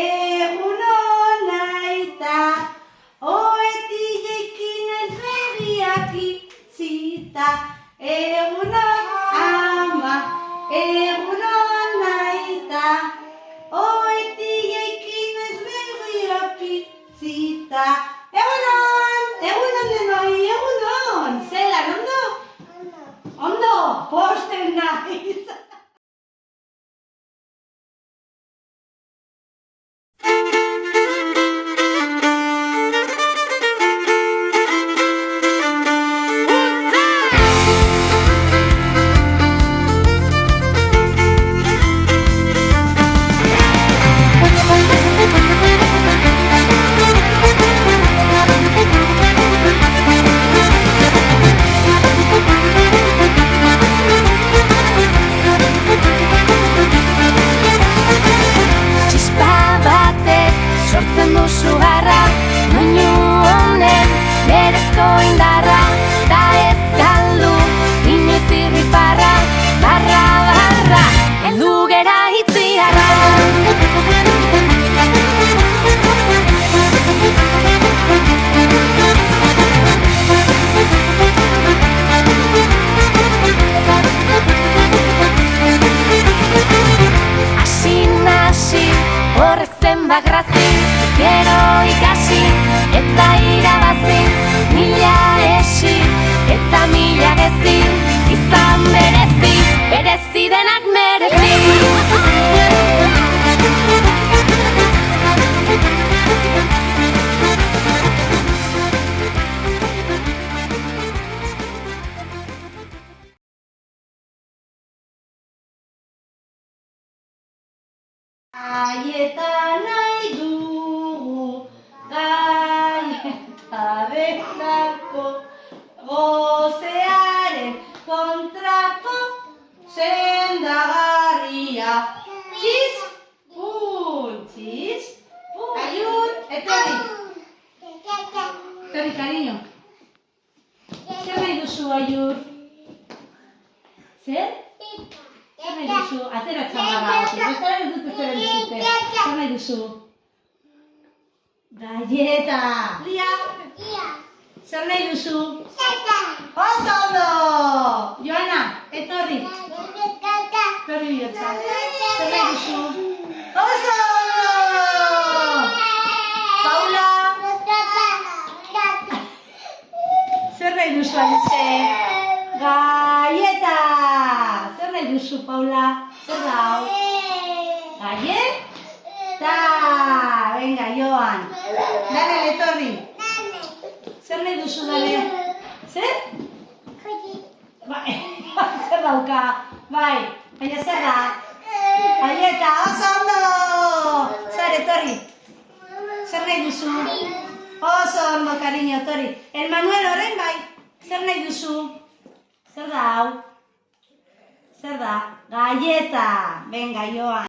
egun ona eta oetilekin ez begiak itzita. Egun ama, egun ona eta oetilekin ez begiak itzita. Egunon denoi, egunon! Zelan, ondo? Ondo, posten naiz! Gero ikasi eta irabazi, mila esi eta mila gezi, izan berezi, berezi denak merezi. Gaieta nahi dugu, gaieta bezako, gozearen kontrako sendagarria. Txiz, txiz, Aiur, etorri. Etorri, cariño. Zer nahi duzu, Aiur? Zer? Zer nahi duzu? Atera txamara, bestela ez dut zer duzute. Zer nahi duzu? Galleta! Lia! Zer nahi duzu? Oso ondo! Joana, etorri! Etorri bihotza. Zer nahi duzu? Oso ondo! Paula! Zer nahi duzu, Alice? Galleta! Zer nahi duzu, Paula? Zer da hau? Galleta! Venga, Joan. Daniel, etorri. Zer nahi duzu, Daniel? Zer? Bai, zer dauka? Bai, baina zer da? Galleta, oso ondo! Zer, etorri. Zer nahi duzu? Oso ondo, cariño, etorri. El Manuel, orain bai. Zer nahi duzu? Zer da hau? Zer da? Galleta! Venga, Joan.